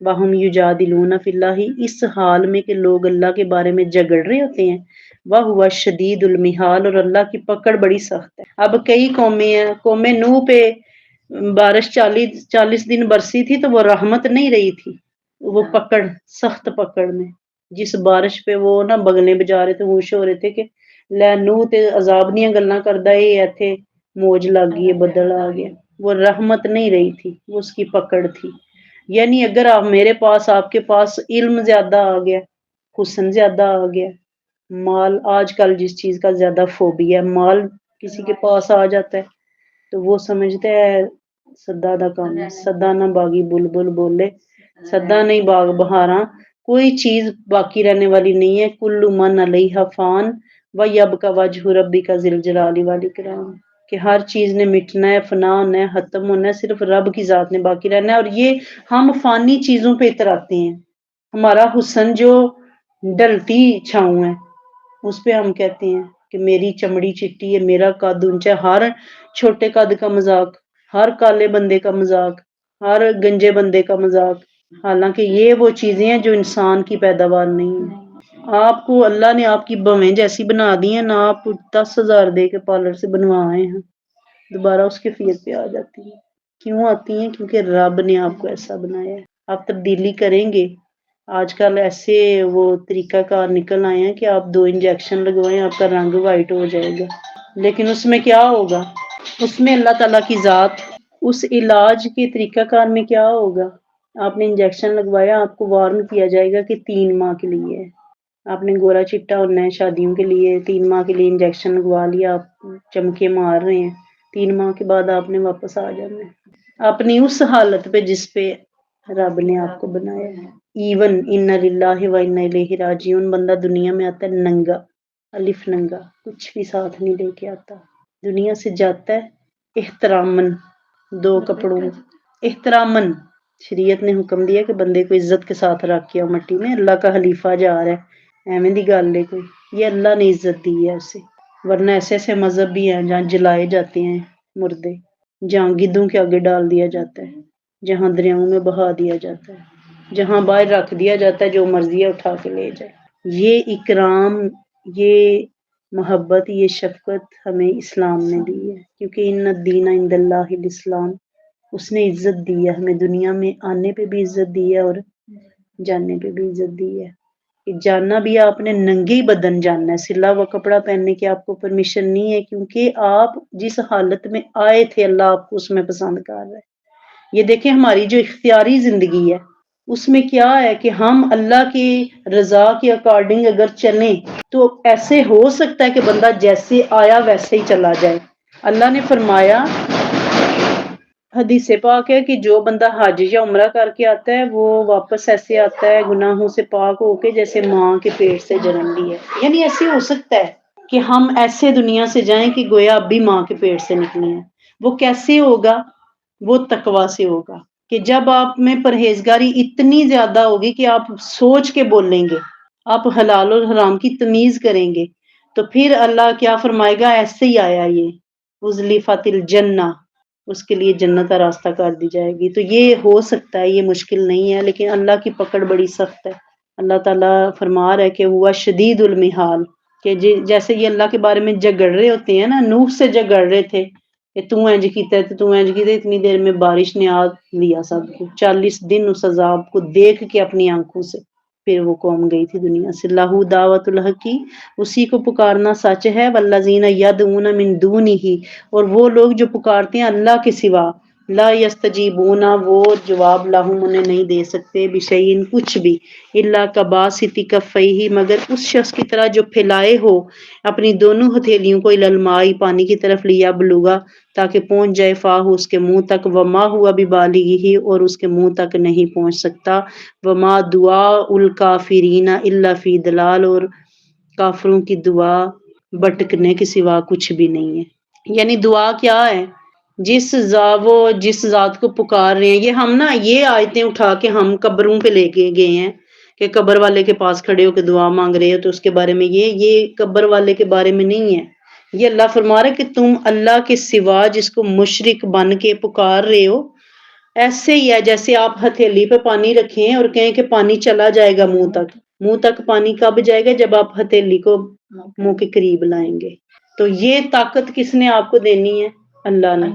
وَهُمْ يُجَادِلُونَ فِي اللَّهِ، اس حال میں کہ لوگ اللہ کے بارے میں جھگڑ رہے ہوتے ہیں. وَهُوَ الشَّدِيدُ الْمِحَالُ، اور اللہ کی پکڑ بڑی سخت ہے. اب کئی قومیں ہیں، قوم نوح پہ بارش 40 دن برسی تھی تو وہ رحمت نہیں رہی تھی، وہ پکڑ سخت پکڑ میں. جس بارش پہ وہ نا بگلے بجا رہے تھے، خوش ہو رہے تھے کہ لے نوح تے عذاب دیاں گلاں کردا اے ایتھے موج لگ گئی ہے، بدل آ گیا. وہ رحمت نہیں رہی تھی، وہ اس کی پکڑ تھی. یعنی اگر آپ کے پاس علم زیادہ آ گیا، حسن زیادہ آ گیا، مال آج کل جس چیز کا زیادہ فوبیا ہے، مال کسی کے پاس آ جاتا ہے تو وہ سمجھتا ہے سدا دا کام ہے. سدا نہ باغی بلبل بولے، سدا نہیں باغ بہاراں، کوئی چیز باقی رہنے والی نہیں ہے. کل من علیہا فان ویبقی وجہ ربک ذی الجلال والاکرام، کہ ہر چیز نے مٹنا ہے، فنا ہونا ہے، ختم ہونا ہے، صرف رب کی ذات نے باقی رہنا ہے. اور یہ ہم فانی چیزوں پہ اتراتے ہیں. ہمارا حسن جو ڈلتی چھاؤں ہے اس پہ ہم کہتے ہیں کہ میری چمڑی چٹی ہے، میرا قد اونچا ہے. ہر چھوٹے قد کا مذاق، ہر کالے بندے کا مذاق، ہر گنجے بندے کا مذاق، حالانکہ یہ وہ چیزیں ہیں جو انسان کی پیداوار نہیں ہے. آپ کو اللہ نے آپ کی بویں جیسی بنا دی ہیں، نہ آپ 10,000 دے کے پارلر سے بنوائے ہیں، دوبارہ اس کی فیت پہ آ جاتی ہیں. کیوں آتی ہیں؟ کیونکہ رب نے آپ کو ایسا بنایا ہے. آپ تبدیلی کریں گے. آج کل ایسے وہ طریقہ کار نکل آئے ہیں کہ آپ 2 انجیکشن لگوائیں آپ کا رنگ وائٹ ہو جائے گا، لیکن اس میں کیا ہوگا؟ اس میں اللہ تعالیٰ کی ذات، اس علاج کے طریقہ کار میں کیا ہوگا؟ آپ نے انجیکشن لگوایا، آپ کو وارن کیا جائے گا کہ 3 ماہ کے لیے ہے. آپ نے گورا چٹا ہونا ہے شادیوں کے لیے، 3 ماہ کے لیے انجیکشن لگوا لیا، آپ چمکے مار رہے ہیں. 3 ماہ کے بعد آپ نے واپس آ جانا ہے اپنی اس حالت پہ جس پہ رب نے آپ کو بنایا ہے. ایون ان للہ و انا الیہ راجعون، بندہ دنیا میں آتا ہے ننگا، الف ننگا، کچھ بھی ساتھ نہیں لے کے آتا. دنیا سے جاتا ہے احترامن، 2 کپڑوں احترامن. شریعت نے حکم دیا کہ بندے کو عزت کے ساتھ رکھ کے مٹی میں، اللہ کا خلیفہ جا رہا ہے، ایویں دی گل ہے کوئی؟ یہ اللہ نے عزت دی ہے اسے. ورنہ ایسے ایسے مذہب بھی ہیں جہاں جلائے جاتے ہیں مردے، جہاں گدھوں کے آگے ڈال دیا جاتا ہے، جہاں دریاؤں میں بہا دیا جاتا ہے، جہاں باہر رکھ دیا جاتا ہے، جو مرضی ہے اٹھا کے لے جائے. یہ اکرام، یہ محبت، یہ شفقت ہمیں اسلام نے دی ہے، کیونکہ ان الدین عند اللہ الاسلام. اس نے عزت دی ہے ہمیں، دنیا میں آنے پہ بھی عزت دی ہے اور جانے پہ بھی عزت دی ہے. کہ جاننا بھی آپ نے ننگے ہی بدن جاننا ہے، سلا ہوا کپڑا پہننے کی آپ کو پرمیشن نہیں ہے، کیونکہ آپ جس حالت میں آئے تھے اللہ آپ کو اس میں پسند کر رہا ہے. یہ دیکھیں ہماری جو اختیاری زندگی ہے، اس میں کیا ہے کہ ہم اللہ کی رضا کے اکارڈنگ اگر چلیں تو ایسے ہو سکتا ہے کہ بندہ جیسے آیا ویسے ہی چلا جائے۔ اللہ نے فرمایا، حدیث پاک ہے کہ جو بندہ حج یا عمرہ کر کے آتا ہے وہ واپس ایسے آتا ہے گناہوں سے پاک ہو کے جیسے ماں کے پیٹ سے جنم لی ہے۔ یعنی ایسے ہو سکتا ہے کہ ہم ایسے دنیا سے جائیں کہ گویا اب بھی ماں کے پیٹ سے نکلے ہیں۔ وہ کیسے ہوگا؟ وہ تقوی سے ہوگا کہ جب آپ میں پرہیزگاری اتنی زیادہ ہوگی کہ آپ سوچ کے بولیں گے، آپ حلال اور حرام کی تمیز کریں گے، تو پھر اللہ کیا فرمائے گا، ایسے ہی آیا یہ ازلیفت الجنہ، اس کے لیے جنت کا راستہ کر دی جائے گی۔ تو یہ ہو سکتا ہے، یہ مشکل نہیں ہے، لیکن اللہ کی پکڑ بڑی سخت ہے۔ اللہ تعالیٰ فرما رہا ہے کہ ہوا شدید المحال، کہ جیسے یہ اللہ کے بارے میں جھگڑ رہے ہوتے ہیں نا، نوح سے جھگڑ رہے تھے کہ تو انج کیتا ہے تو انج کیتا ہے، اتنی دیر میں بارش نے آ لیا سب کو، 40 دن اس عذاب کو دیکھ کے اپنی آنکھوں سے، پھر وہ قوم گئی تھی دنیا سے۔ لہو دعوت الحق کی، اسی کو پکارنا سچ ہے، والذین یدعون من دونہ، اور وہ لوگ جو پکارتے ہیں اللہ کے سوا، لا یستجیبون، وہ جواب لہم انہیں نہیں دے سکتے، بشیء کچھ بھی، الا کباسط کفیہ، مگر اس شخص کی طرح جو پھیلائے ہو اپنی دونوں ہتھیلیوں کو الی الماء، پانی کی طرف، لیا بلوغا، تاکہ پہنچ جائے، فاہ اس کے منہ تک، وما ہوا ببالغہ، اور اس کے منہ تک نہیں پہنچ سکتا، وما دعاء الکافرین الا فی ضلال، اور کافروں کی دعا بھٹکنے کے سوا کچھ بھی نہیں ہے۔ یعنی دعا کیا ہے؟ جس ذات کو پکار رہے ہیں، یہ ہم نا یہ آیتیں اٹھا کے ہم قبروں پہ لے کے گئے ہیں کہ قبر والے کے پاس کھڑے ہو کے دعا مانگ رہے ہو تو اس کے بارے میں یہ قبر والے کے بارے میں نہیں ہے۔ یہ اللہ فرما رہا ہے کہ تم اللہ کے سوا جس کو مشرک بن کے پکار رہے ہو، ایسے ہی ہے جیسے آپ ہتھیلی پہ پانی رکھیں اور کہیں کہ پانی چلا جائے گا منہ تک۔ منہ تک پانی کب جائے گا؟ جب آپ ہتھیلی کو منہ کے قریب لائیں گے۔ تو یہ طاقت کس نے آپ کو دینی ہے؟ اللہ نے۔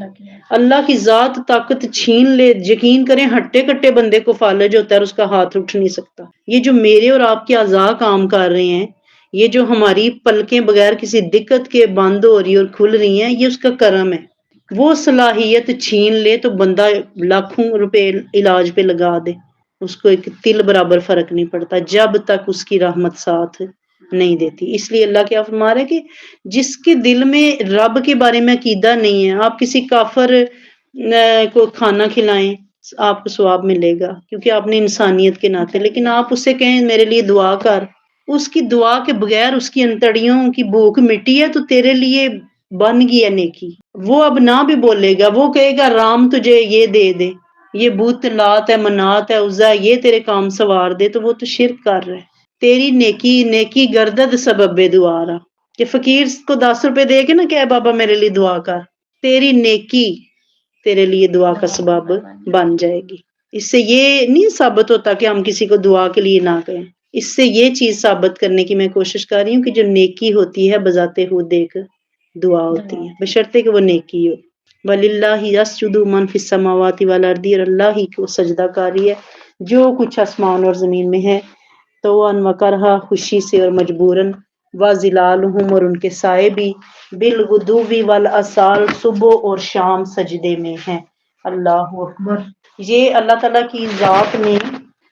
اللہ کی ذات طاقت چھین لے، یقین کریں ہٹے کٹے بندے کو فالج ہوتا ہے اور اس کا ہاتھ اٹھ نہیں سکتا۔ یہ جو میرے اور آپ کے اعضاء کام کر رہے ہیں، یہ جو ہماری پلکیں بغیر کسی دقت کے بند ہو رہی اور کھل رہی ہیں، یہ اس کا کرم ہے۔ وہ صلاحیت چھین لے تو بندہ لاکھوں روپے علاج پہ لگا دے، اس کو ایک تل برابر فرق نہیں پڑتا جب تک اس کی رحمت ساتھ نہیں دیتی۔ اس لیے اللہ کیا فرما رہا ہے کہ جس کے دل میں رب کے بارے میں عقیدہ نہیں ہے، آپ کسی کافر کو کھانا کھلائیں، آپ کو ثواب ملے گا کیونکہ آپ نے انسانیت کے ناطے، لیکن آپ اس سے کہیں میرے لیے دعا کر، اس کی دعا کے بغیر اس کی انتڑیوں کی بھوک مٹی ہے تو تیرے لیے بن گیا نیکی۔ وہ اب نہ بھی بولے گا، وہ کہے گا رام تجھے یہ دے دے، یہ بت لات ہے، منات ہے، عزا ہے، یہ تیرے کام سوار دے، تو وہ تو شرک کر رہا ہے۔ تیری نیکی گردد سبب دوارا، کہ فقیر کو 10 روپے دے کے نا کہ بابا میرے لیے دعا کر، تیری نیکی تیرے لیے دعا کا سبب بن جائے گی۔ اس سے یہ نہیں ثابت ہوتا کہ ہم کسی کو دعا کے لیے نہ کہیں، اس سے یہ چیز ثابت کرنے کی میں کوشش کر رہی ہوں کہ جو نیکی ہوتی ہے بذات خود ایک دعا ہوتی ہے، بشرطے کہ وہ نیکی ہو۔ وَلِلَّهِ يَسْجُدُ مَن فِي السَّمَاوَاتِ وَالْأَرْضِ، اور اللہ ہی کو سجدہ کاری ہے جو کچھ آسمان اور زمین میں ہے، تو وَكَرْهَ، خوشی سے اور مجبوراً، وَظِلَالُهُمْ، اور ان کے سائے بھی، بِالْغُدُوِّ وَالْآصَالِ، صبح اور شام سجدے میں ہیں۔ اللہ اکبر۔ یہ اللہ تعالیٰ کی ذات نے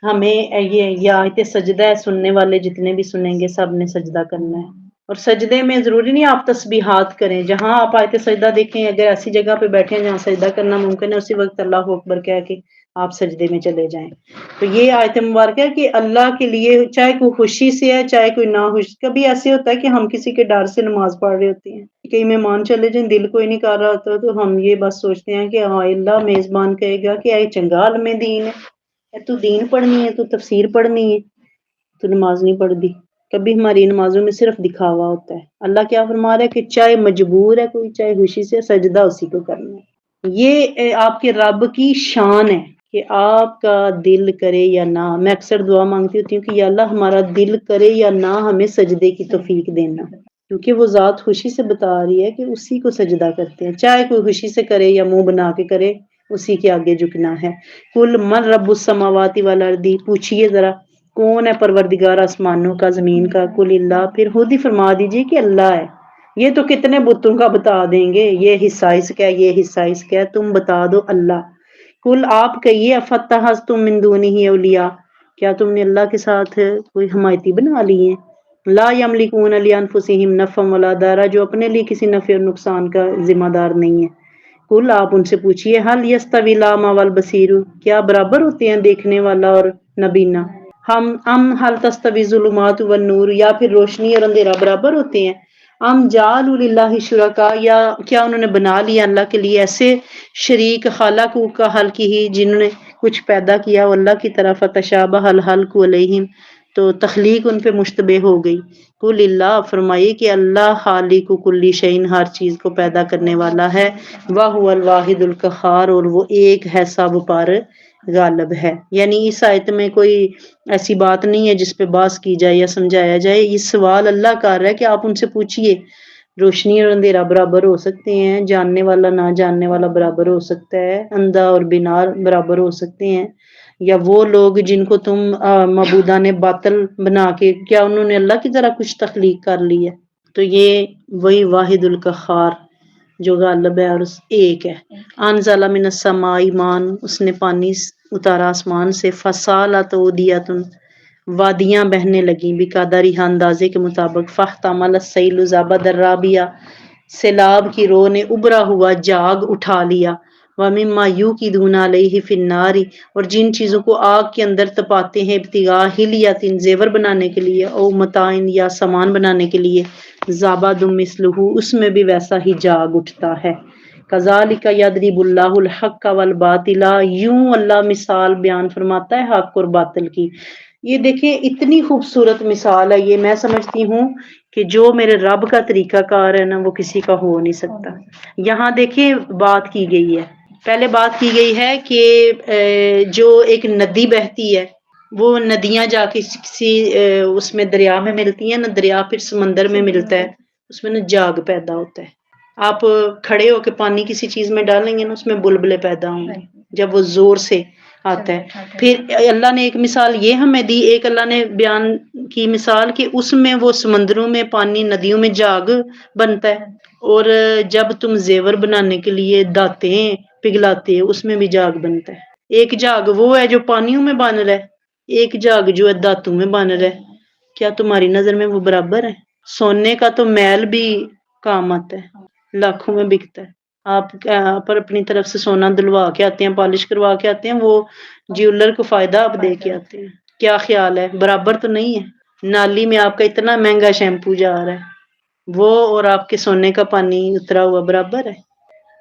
ہمیں یہ آیت سجدہ ہے، سننے والے جتنے بھی سنیں گے سب نے سجدہ کرنا ہے۔ اور سجدے میں ضروری نہیں آپ تسبیحات کریں، جہاں آپ آیت سجدہ دیکھیں، اگر ایسی جگہ پہ بیٹھے ہیں جہاں سجدہ کرنا ممکن ہے، اسی وقت اللہ اکبر کہہ کے آپ سجدے میں چلے جائیں۔ تو یہ آیت مبارکہ ہے کہ اللہ کے لیے چاہے کوئی خوشی سے ہے چاہے کوئی نہ خوشی، کبھی ایسے ہوتا ہے کہ ہم کسی کے ڈر سے نماز پڑھ رہے ہوتے ہیں، کئی مہمان چلے جائیں، دل کوئی نہیں کر رہا ہوتا تو ہم یہ بس سوچتے ہیں کہ ہاں اللہ میزبان کہے گا کہ اے چنگا عالم دین ہے، تو دین پڑھنی ہے، تو تفسیر پڑھنی ہے، تو نماز نہیں پڑھ دی۔ کبھی ہماری نمازوں میں صرف دکھاوا ہوتا ہے۔ اللہ کیا فرما رہا ہے کہ چاہے مجبور ہے کوئی، چاہے خوشی سے، سجدہ اسی کو کرنا ہے۔ یہ آپ کے رب کی شان ہے کہ آپ کا دل کرے یا نہ۔ میں اکثر دعا مانگتی ہوتی ہوں کہ یا اللہ ہمارا دل کرے یا نہ، ہمیں سجدے کی توفیق دینا، کیونکہ وہ ذات خوشی سے بتا رہی ہے کہ اسی کو سجدہ کرتے ہیں، چاہے کوئی خوشی سے کرے یا منہ بنا کے کرے، اسی کے آگے جھکنا ہے۔ کل من رب السماوات والارض، پوچھئے ذرا کون ہے پروردگار آسمانوں کا زمین کا؟ کل اللہ، پھر خود ہی فرما دیجئے کہ اللہ ہے۔ یہ تو کتنے بتوں کا بتا دیں گے، یہ حصہ اس کا ہے، یہ حصہ اس کا ہے، تم بتا دو اللہ۔ کل آپ کہیے افتخذتم من دونہ اولیاء، کیا تم نے اللہ کے ساتھ کوئی حمایتی بنا لی ہیں؟ لا یملکون لانفسہم نفعا ولا ضرا، جو اپنے لیے کسی نفع اور نقصان کا ذمہ دار نہیں ہے۔ کل آپ ان سے پوچھئے حل یستوی الاعمی والبصیر، کیا برابر ہوتے ہیں دیکھنے والا اور نبینا؟ ہم حل تستوی الظلمات والنور، یا پھر روشنی اور اندھیرا برابر ہوتے ہیں؟ ام جعلوا للہ شرکاء، یا کیا انہوں نے بنا لیا اللہ کے لیے ایسے شریک، خلقوا کا خلق ہی، جنہوں نے کچھ پیدا کیا اللہ کی طرف، فتشابہ الخلق علیہم، تو تخلیق ان پہ مشتبہ ہو گئی۔ قل اللہ، فرمائیے کہ اللہ خالق کل شیء، ہر چیز کو پیدا کرنے والا ہے، وَهُوَ الْوَاحِدُ الْقَهَّارُ، اور وہ ایک ہے سب پر غالب ہے۔ یعنی اس آیت میں کوئی ایسی بات نہیں ہے جس پہ بحث کی جائے یا سمجھایا جائے، یہ سوال اللہ کر رہا ہے کہ آپ ان سے پوچھئے روشنی اور اندھیرا برابر ہو سکتے ہیں، جاننے والا نہ جاننے والا برابر ہو سکتا ہے، اندھا اور بینا برابر ہو سکتے ہیں، یا وہ لوگ جن کو تم معبودان باطل بنا کے، کیا انہوں نے اللہ کی طرح کچھ تخلیق کر لی ہے؟ تو یہ وہی واحد القہار جو غالب ہے اور ایک ہے۔ انزل من السماء ماء، اس نے پانی اتارا آسمان سے، فسالت اودیۃ، وادیاں بہنے لگیں، بقدر اندازے کے مطابق، فاحتمل السیل زبد الرابیہ، سیلاب کی رو نے ابھرا ہوا جاگ اٹھا لیا، وَمِمَّا يُوقِدُونَ عَلَيْهِ فِي النَّارِ، اور جن چیزوں کو آگ کے اندر تپاتے ہیں، ابتغاء حلیۃ، زیور بنانے کے لیے، او متاع، یا سامان بنانے کے لیے، زبد مثلہ، اس میں بھی ویسا ہی جاگ اٹھتا ہے۔ کذالک یضرب اللہ الحق والباطل، یوں اللہ مثال بیان فرماتا ہے حق اور باطل کی۔ یہ دیکھیں اتنی خوبصورت مثال ہے، یہ میں سمجھتی ہوں کہ جو میرے رب کا طریقہ کار ہے نا وہ کسی کا ہو نہیں سکتا۔ یہاں دیکھیں بات کی گئی ہے، پہلے بات کی گئی ہے کہ جو ایک ندی بہتی ہے، وہ ندیاں جا کے کسی اس میں دریا میں ملتی ہیں نا، دریا پھر سمندر میں ملتا ہے، اس میں نا جاگ پیدا ہوتا ہے۔ آپ کھڑے ہو کے پانی کسی چیز میں ڈالیں گے نا، اس میں بلبلے پیدا ہوں گے جب وہ زور سے آتا ہے۔ پھر اللہ نے ایک مثال یہ ہمیں دی، ایک اللہ نے بیان کی مثال کہ اس میں وہ سمندروں میں پانی، ندیوں میں جاگ بنتا ہے، اور جب تم زیور بنانے کے لیے داتیں پگھلاتے ہو، اس میں بھی جاگ بنتا ہے۔ ایک جاگ وہ ہے جو پانیوں میں بن رہا ہے، ایک جاگ جو ہے دھاتوں میں بن رہا ہے۔ کیا تمہاری نظر میں وہ برابر ہے؟ سونے کا تو میل بھی کام آتا ہے، لاکھوں میں بکتا ہے۔ آپ پر اپنی طرف سے سونا دلوا کے آتے ہیں، پالش کروا کے آتے ہیں، وہ جیولر کو فائدہ آپ دے کے آتے ہیں۔ کیا خیال ہے؟ برابر تو نہیں ہے۔ نالی میں آپ کا اتنا مہنگا شیمپو جا رہا ہے، وہ اور آپ کے سونے کا پانی اترا ہوا برابر ہے؟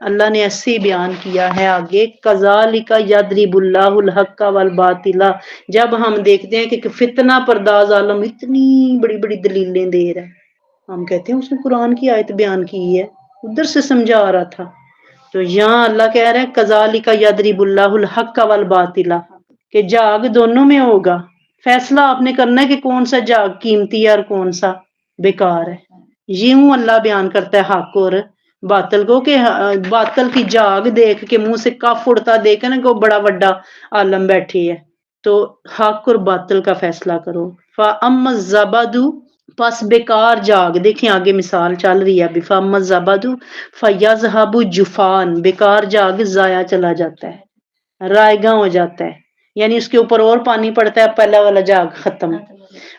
اللہ نے ایسے ہی بیان کیا ہے آگے، کذالک یضرب اللہ الحق والباطل، جب ہم دیکھتے ہیں کہ فتنہ پرداز عالم اتنی بڑی بڑی دلیلیں دے رہا ہے، ہم کہتے ہیں اس نے قرآن کی آیت بیان کی ہے، ادھر سے سمجھا رہا تھا۔ تو یہاں اللہ کہہ رہے ہیں کذالک یضرب اللہ الحق والباطل، کہ جاگ دونوں میں ہوگا، فیصلہ آپ نے کرنا ہے کہ کون سا جاگ قیمتی ہے اور کون سا بیکار ہے۔ یوں اللہ بیان کرتا ہے حق اور باطل کو، کہ باطل کی جاگ دیکھ کے منہ سے کف اڑتا دیکھ نا کہ وہ بڑا بڑا عالم بیٹھے ہے، تو حق اور باطل کا فیصلہ کرو۔ فَأَمَّا الزَّبَدُ، پس بیکار جاگ، دیکھیں آگے مثال چل رہی ہے ابھی، فَأَمَّا الزَّبَدُ فَيَذْهَبُ جُفَانًا، بیکار جاگ ضائع چلا جاتا ہے، رائگاں ہو جاتا ہے، یعنی اس کے اوپر اور پانی پڑتا ہے، پہلا والا جاگ ختم۔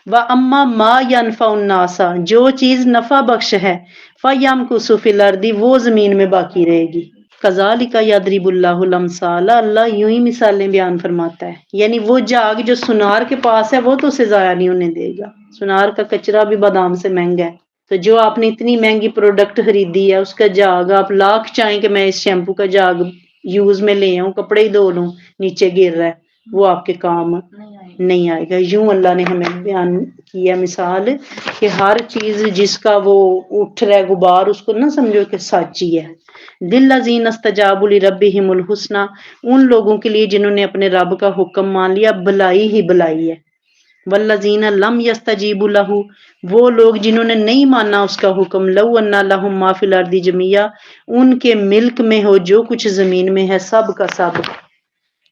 وَأَمَّا مَا يَنفَعُ النَّاسَ، جو چیز نفع بخش ہے، فَيَمْكُثُ فِي الْأَرْضِ، وہ زمین میں باقی رہے گی۔ کذالک یضرب اللہ الامثال، اللہ یوں ہی مثالیں بیان فرماتا ہے، یعنی وہ جاگ جو سنار کے پاس ہے وہ تو اسے ضائع نہیں ہونے دے گا، سنار کا کچرا بھی بادام سے مہنگا ہے، تو جو آپ نے اتنی مہنگی پروڈکٹ خریدی ہے اس کا جاگ، آپ لاکھ چاہیں کہ میں اس شیمپو کا جاگ یوز میں لے آؤں، کپڑے ہی دھو لوں، نیچے گر رہا ہے، وہ آپ کے کام نہیں آئے گا۔ یوں اللہ نے ہمیں بیان کیا مثال کہ ہر چیز جس کا وہ اٹھ رہا ہے غبار، اس کو نہ سمجھو کہ سچی ہے۔ للذین استجابوا لربہم الحسنی، ان لوگوں کے لیے جنہوں نے اپنے رب کا حکم مان لیا، بھلائی ہی بھلائی ہے۔ والذین لم یستجیبوا لہ، وہ لوگ جنہوں نے نہیں مانا اس کا حکم، لو ان لہم ما فی الارض جميعا، ان کے ملک میں ہو جو کچھ زمین میں ہے سب کا سب،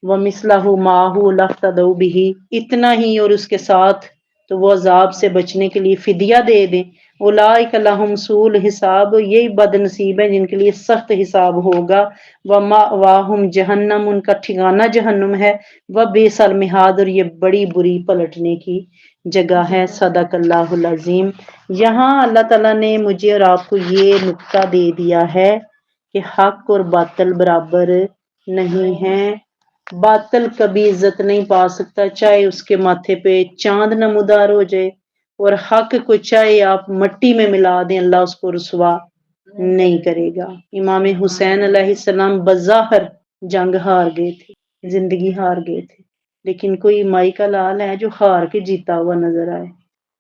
ومثلہ معہ لافتدوا بہ، اتنا ہی اور اس کے ساتھ تو وہ عذاب سے بچنے کے لیے فدیہ دے دیں۔ اولئک لہم سوء الحساب، یہی بد نصیب ہیں جن کے لیے سخت حساب ہوگا۔ ومأواہم جہنم، ان کا ٹھکانہ جہنم ہے۔ وبئس المہاد، اور یہ بڑی بری پلٹنے کی جگہ ہے۔ صدق اللہ العظیم۔ یہاں اللہ تعالیٰ نے مجھے اور آپ کو یہ نقطہ دے دیا ہے کہ حق اور باطل برابر نہیں ہیں۔ باطل کبھی عزت نہیں پا سکتا، چاہے اس کے ماتھے پہ چاند نمودار ہو جائے، اور حق کو چاہے آپ مٹی میں ملا دیں، اللہ اس کو رسوا نہیں کرے گا۔ امام حسین علیہ السلام بظاہر جنگ ہار گئے تھے، زندگی ہار گئے تھے، لیکن کوئی مائی کا لال ہے جو ہار کے جیتا ہوا نظر آئے۔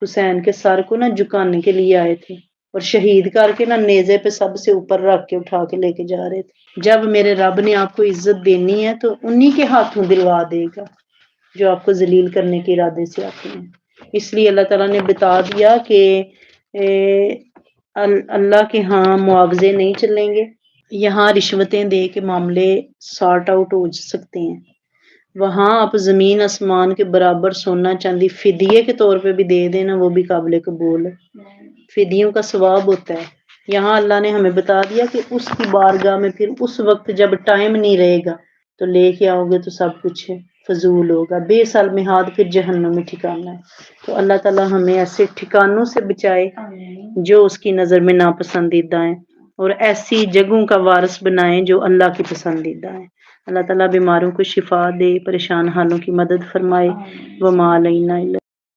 حسین کے سر کو نہ جھکانے کے لیے آئے تھے، اور شہید کر کے نہ نیزے پہ سب سے اوپر رکھ کے اٹھا کے لے کے جا رہے تھے۔ جب میرے رب نے آپ کو عزت دینی ہے تو انہی کے ہاتھوں دلوا دے گا جو آپ کو ذلیل کرنے کے ارادے سے آتے ہیں۔ اس لیے اللہ تعالیٰ نے بتا دیا کہ اللہ کے ہاں معاوضے نہیں چلیں گے، یہاں رشوتیں دے کے معاملے سارٹ آؤٹ ہو سکتے ہیں، وہاں آپ زمین آسمان کے برابر سونا چاندی فدیے کے طور پہ بھی دے دینا، وہ بھی قابل قبول ہے، فدیوں کا ثواب ہوتا ہے۔ یہاں اللہ نے ہمیں بتا دیا کہ اس کی بارگاہ میں پھر اس وقت جب ٹائم نہیں رہے گا تو لے کے آؤ گے تو سب کچھ فضول ہوگا، بے سال مہاد پھر جہنم میں ٹھکانا ہے۔ تو اللہ تعالیٰ ہمیں ایسے ٹھکانوں سے بچائے جو اس کی نظر میں ناپسندیدہ ہیں، اور ایسی جگہوں کا وارث بنائیں جو اللہ کی پسندیدہ ہیں۔ اللہ تعالیٰ بیماروں کو شفا دے، پریشان حالوں کی مدد فرمائے۔ وما علینا الا